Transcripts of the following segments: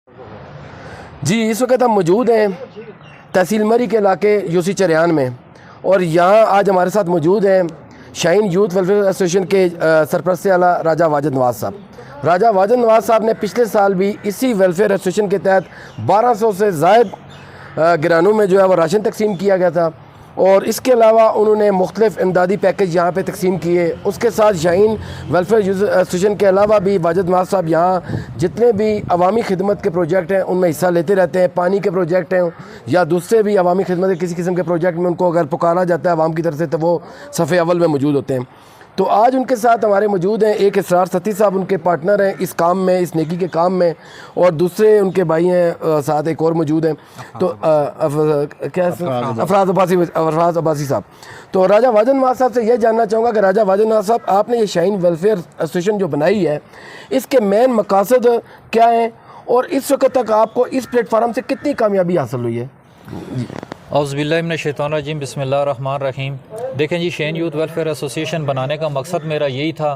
जी, इस वक्त हम मौजूद हैं तहसील मरी के इलाके यूसी चरियान में, और यहाँ आज हमारे साथ मौजूद हैं शाहीन यूथ वेलफेयर एसोसिएशन के सरपरस्त आला राजा वाजिद नवाज़ साहब। राजा वाजिद नवाज़ साहब ने पिछले साल भी इसी वेलफेयर एसोसिएशन के तहत 1200 से ज़ायद घरानों में जो है वो राशन तकसीम किया गया था, और इसके अलावा उन्होंने मुख्तलिफ इमदादी पैकेज यहाँ पे तकसीम किए। उसके साथ शाहीन वेलफेयर एसोसिएशन के अलावा भी वाजिद नवाज़ साहब यहाँ जितने भी अवामी खिदमत के प्रोजेक्ट हैं उनमें हिस्सा लेते रहते हैं। पानी के प्रोजेक्ट हैं या दूसरे भी अवामी खिदमत के किसी किस्म के प्रोजेक्ट में उनको अगर पुकारा जाता है अवाम की तरफ से तो वो सफ़े अव्वल में मौजूद होते हैं। तो आज उनके साथ हमारे मौजूद हैं एक इसरार सती साहब, उनके पार्टनर हैं इस काम में, इस नेकी के काम में, और दूसरे उनके भाई हैं साथ एक और मौजूद हैं, तो अफराज अब्बासी साहब। तो राजा वाजिद नवाज़ साहब से यह जानना चाहूँगा कि राजा वाजिद नवाज़ साहब, आपने ये शाहीन वेलफेयर एसोसिएशन जो बनाई है इसके मेन मकासद क्या हैं, और इस वक्त तक आपको इस प्लेटफार्म से कितनी कामयाबी हासिल हुई है? औज़ुबिल्लाहिमिनश्शैतानिर्रजीम बिस्मिल्लाहिर्रहमानिर्रहीम। देखें जी, शाहीन यूथ वेलफेयर एसोसिएशन बनाने का मकसद मेरा यही था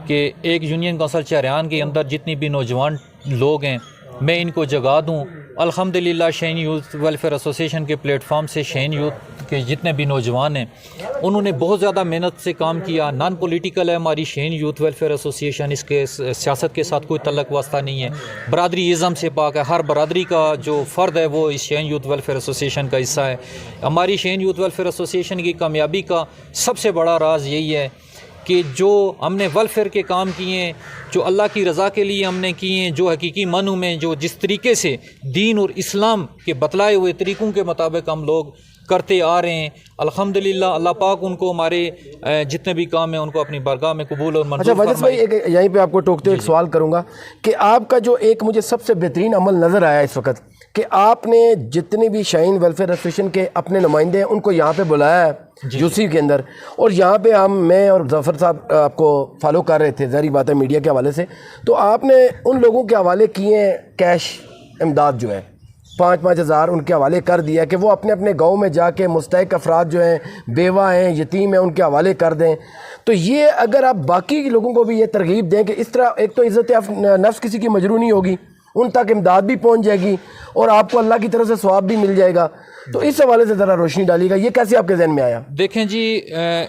कि एक यूनियन कौंसिल चरियान के अंदर जितनी भी नौजवान लोग हैं मैं इनको जगा दूँ। अल्हम्दुलिल्लाह शाहीन यूथ वेलफेयर एसोसिएशन के प्लेटफॉर्म से शाहीन यूथ के जितने भी नौजवान हैं उन्होंने बहुत ज़्यादा मेहनत से काम किया। नॉन पॉलिटिकल है हमारी शाहीन यूथ वेलफेयर एसोसिएशन, इसके सियासत के साथ कोई तल्लक वास्ता नहीं है, बरादरी इज़्म से पाक है। हर बरादरी का जो फ़र्द है वो इस शाहीन यूथ वेलफेयर एसोसिएशन का हिस्सा है। हमारी शाहीन यूथ वेलफेयर एसोसिएशन की कामयाबी का सबसे बड़ा राज यही है कि जो हमने वेलफेयर के काम किए, जो अल्लाह की रज़ा के लिए हमने किए, जो हकीकी मानू में जो जिस तरीके से दीन और इस्लाम के बतलाए हुए तरीक़ों के मुताबिक हम लोग करते आ रहे हैं, अल्हम्दुलिल्लाह अल्लाह पाक उनको हमारे जितने भी काम हैं उनको अपनी बारगाह में कबूल और मंजूर फरमाए। वाजिद भाई, एक यहीं पे आपको टोकते हुए एक सवाल करूंगा कि आपका जो एक मुझे सबसे बेहतरीन अमल नज़र आया इस वक्त कि आपने जितने भी शाहीन वेलफेयर एसोसिएशन के अपने नुमाइंदे हैं उनको यहाँ पे बुलाया है यूसी के अंदर, और यहाँ पे मैं और जफ़र साहब आपको फॉलो कर रहे थे, ज़ाहिर बात है मीडिया के हवाले से, तो आपने उन लोगों के हवाले किए हैं कैश इमदाद जो है 5-5 हज़ार उनके हवाले कर दिया कि वो अपने अपने गांव में जाके मुस्तहिक अफराद जो हैं, बेवा हैं, यतीम हैं, उनके हवाले कर दें। तो ये अगर आप बाकी लोगों को भी ये तरगीब दें कि इस तरह एक तो इज़्ज़त नफ्स किसी की मजरू नहीं होगी, उन तक इमदाद भी पहुंच जाएगी और आपको अल्लाह की तरफ से सवाब भी मिल जाएगा, तो इस हवाले से ज़रा रोशनी डालिएगा, ये कैसे आपके जहन में आया? देखें जी,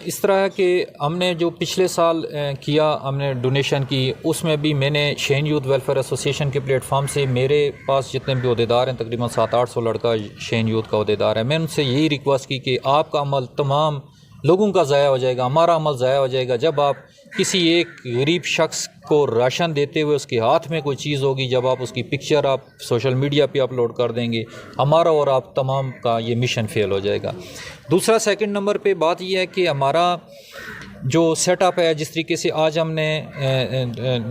इस तरह के हमने जो पिछले साल किया, हमने डोनेशन की, उसमें भी मैंने शाहीन यूथ वेलफेयर एसोसिएशन के प्लेटफॉर्म से मेरे पास जितने भी अहदेदार हैं तकरीबन 700-800 लड़का शाहीन यूथ का अहदेदार है, मैं उनसे यही रिक्वेस्ट की कि आपका अमल तमाम लोगों का ज़ाया हो जाएगा, हमारा अमल ज़ाया हो जाएगा जब आप किसी एक गरीब शख्स को राशन देते हुए उसके हाथ में कोई चीज़ होगी, जब आप उसकी पिक्चर आप सोशल मीडिया पे अपलोड कर देंगे, हमारा और आप तमाम का ये मिशन फेल हो जाएगा। दूसरा, सेकंड नंबर पे बात यह है कि हमारा जो सेटअप है, जिस तरीके से आज हमने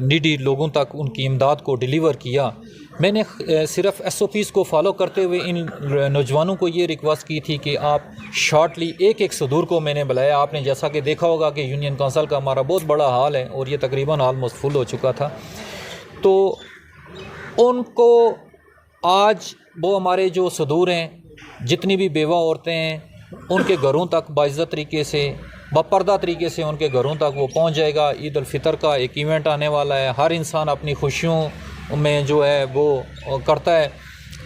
नीडी लोगों तक उनकी इमदाद को डिलीवर किया, मैंने सिर्फ SOPs को फॉलो करते हुए इन नौजवानों को ये रिक्वेस्ट की थी कि आप शॉर्टली एक सदूर को मैंने बुलाया। आपने जैसा कि देखा होगा कि यूनियन काउंसिल का हमारा बहुत बड़ा हाल है और ये तकरीबन ऑलमोस्ट फुल हो चुका था, तो उनको आज वो हमारे जो सदूर हैं, जितनी भी बेवा औरतें हैं, उनके घरों तक बाइज़्ज़त तरीके से, बापर्दा तरीके से उनके घरों तक वो पहुंच जाएगा। ईद उल फितर का एक इवेंट आने वाला है, हर इंसान अपनी खुशियों में जो है वो करता है,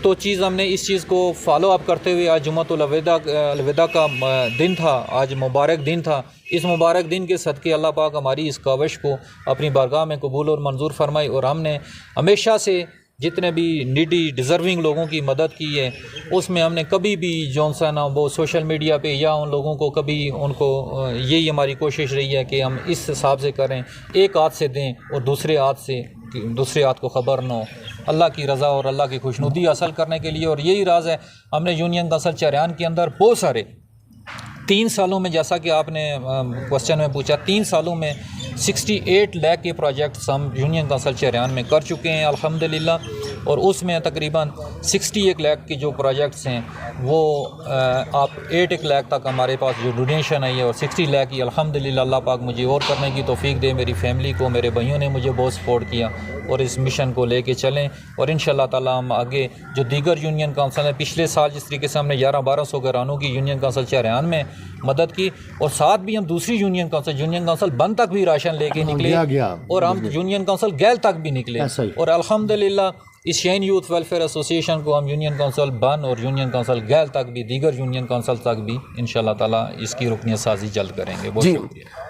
तो चीज़ हमने इस चीज़ को फॉलो अप करते हुए आज जुम्मतुल अलविदा का दिन था, आज मुबारक दिन था। इस मुबारक दिन के सदक़े अल्लाह पाक हमारी इस काविश को अपनी बारगाह में कबूल और मंजूर फरमाए, और हमने हमेशा से जितने भी नीडी डिज़र्विंग लोगों की मदद की है उसमें हमने कभी भी जौन सा ना वो सोशल मीडिया पे या उन लोगों को कभी उनको यही हमारी कोशिश रही है कि हम इस हिसाब से करें, एक हाथ से दें और दूसरे हाथ को ख़बर न हो, अल्लाह की रज़ा और अल्लाह की खुशनुदी हासिल करने के लिए। और यही राज है, हमने यूनियन काउंसिल चरियान के अंदर बहुत सारे 3 सालों में, जैसा कि आपने क्वेश्चन में पूछा, 3 सालों में 68 लाख के प्रोजेक्ट्स हम यूनियन काउंसिल चरियान में कर चुके हैं अल्हम्दुलिल्लाह, और उसमें तकरीबन 61 लाख के जो प्रोजेक्ट्स हैं वो आप 8 लाख तक हमारे पास जो डोनेशन आई है, और 60 लाख की अल्हम्दुलिल्लाह अल्लाह पाक मुझे और करने की तौफीक दे, मेरी फैमिली को, मेरे भाइयों ने मुझे बहुत सपोर्ट किया, और इस मिशन को लेके चलें। और इंशाअल्लाह ताला हम आगे जो दीगर यूनियन काउंसिल है, पिछले साल जिस तरीके से हमने 1100-1200 घरानों की यूनियन काउंसिल चरियान में मदद की, और साथ भी हम दूसरी यूनियन काउंसिल बंद तक भी राशन लेके निकले, और हम यूनियन काउंसिल गैल तक भी निकले, और अल्हम्दुलिल्लाह इस शाहीन यूथ वेलफेयर एसोसिएशन को हम यूनियन काउंसिल बन और यूनियन काउंसिल गैल तक भी, दीगर यूनियन काउंसिल तक भी इंशाल्लाह ताला इसकी रुकनियत साजी जल्द करेंगे। बहुत जी, शुक्रिया।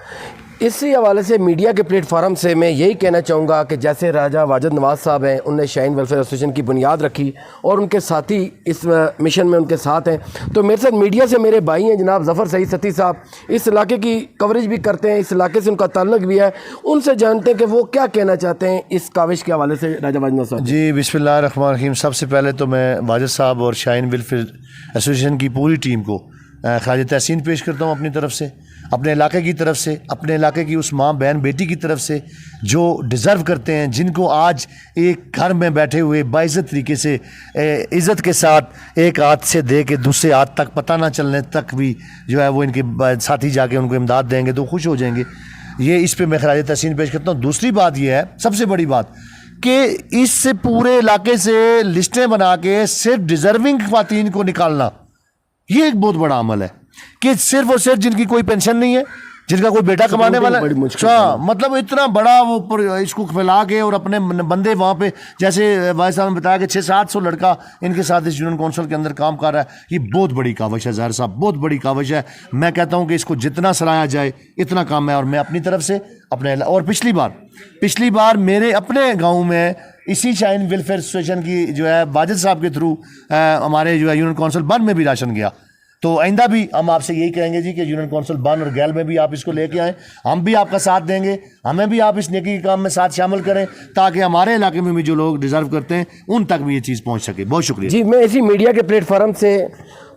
इसी हवाले से मीडिया के प्लेटफार्म से मैं यही कहना चाहूँगा कि जैसे राजा वाजिद नवाज साहब हैं, उनने शाहीन वेलफेयर एसोसिएशन की बुनियाद रखी और उनके साथी इस मिशन में उनके साथ हैं, तो मेरे साथ मीडिया से मेरे भाई हैं जनाब ज़फ़र सईद सती साहब, इस इलाके की कवरेज भी करते हैं, इस इलाके से उनका ताल्लुक भी है, उनसे जानते हैं कि वो क्या कहना चाहते हैं इस काविश के हवाले से। राजा वाजिद नवाज साहब जी, बिस्मिल्लाहिर्रहमानिर्रहीम। सबसे पहले तो मैं वाजिद साहब और शाहीन वेलफेयर एसोसिएशन की पूरी टीम को ख़राज तहसीन पेश करता हूँ अपनी तरफ से, अपने इलाके की तरफ से, अपने इलाके की उस माँ बहन बेटी की तरफ से जो डिज़र्व करते हैं, जिनको आज एक घर में बैठे हुए बाइज़्ज़त तरीके से इज़्ज़त के साथ एक हाथ से दे के दूसरे हाथ तक पता ना चलने तक भी जो है वो इनके साथी जाके उनको इमदाद देंगे तो खुश हो जाएंगे। ये इस पे मैं ख़राज तहसीन पेश करता हूँ। दूसरी बात ये है, सबसे बड़ी बात, कि इस पूरे इलाके से लिस्टें बना के सिर्फ डिज़र्विंग ख़वातीन को निकालना, ये एक बहुत बड़ा अमल है कि सिर्फ और सिर्फ जिनकी कोई पेंशन नहीं है, जिनका कोई बेटा कमाने वाला है, मतलब इतना बड़ा वो पर इसको फैला के और अपने बंदे वहाँ पे, जैसे भाई साहब ने बताया कि 600-700 लड़का इनके साथ इस यूनियन काउंसिल के अंदर काम कर रहा है। ये बहुत बड़ी काविश है ज़ाहिर साहब, बहुत बड़ी काविश है। मैं कहता हूँ कि इसको जितना सराहा जाए इतना काम है। और मैं अपनी तरफ से अपने, और पिछली बार मेरे अपने गाँव में इसी शाहीन वेलफेयर एसोसिएशन की जो है वाजिद साहब के थ्रू हमारे जो है यूनियन काउंसिल बन में भी राशन गया। तो आइंदा भी हम आपसे यही कहेंगे जी कि यूनियन काउंसिल बन और गैल में भी आप इसको लेके आएँ, हम भी आपका साथ देंगे, हमें भी आप इस नेकी के काम में साथ शामिल करें ताकि हमारे इलाके में भी जो लोग डिज़र्व करते हैं उन तक भी ये चीज़ पहुँच सके। बहुत शुक्रिया जी। मैं इसी मीडिया के प्लेटफार्म से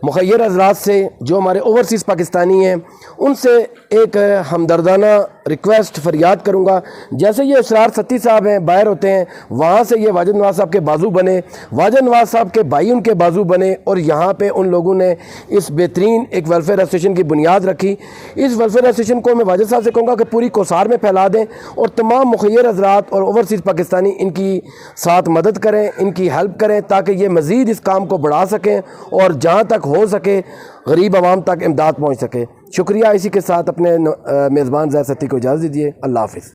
मुखय्यर हज़रात से जो हमारे ओवरसीज़ पाकिस्तानी हैं उनसे एक हमदर्दाना रिक्वेस्ट फरियाद करूंगा। जैसे ये इसरार सत्ती साहब हैं, बाहर होते हैं, वहाँ से ये वाजिद नवाज साहब के बाजू बने, वाजिद नवाज साहब के भाई उनके बाजू बने और यहाँ पे उन लोगों ने इस बेहतरीन एक वेलफेयर एसोसिएशन की बुनियाद रखी। इस वेलफेयर एसोसिएशन को मैं वाजिद साहब से कहूँगा कि पूरी कोसार में फैला दें और तमाम मुखय्यर हज़रात और ओवरसीज़ पाकिस्तानी इनकी साथ मदद करें, इनकी हेल्प करें ताकि ये मज़ीद इस काम को बढ़ा सकें और जहाँ तक हो सके गरीब आवाम तक इमदाद पहुँच सके। शुक्रिया। इसी के साथ अपने मेज़बान ज़ाहिर सत्ती को इजाज़त दीजिए। अल्लाह हाफ़िज़।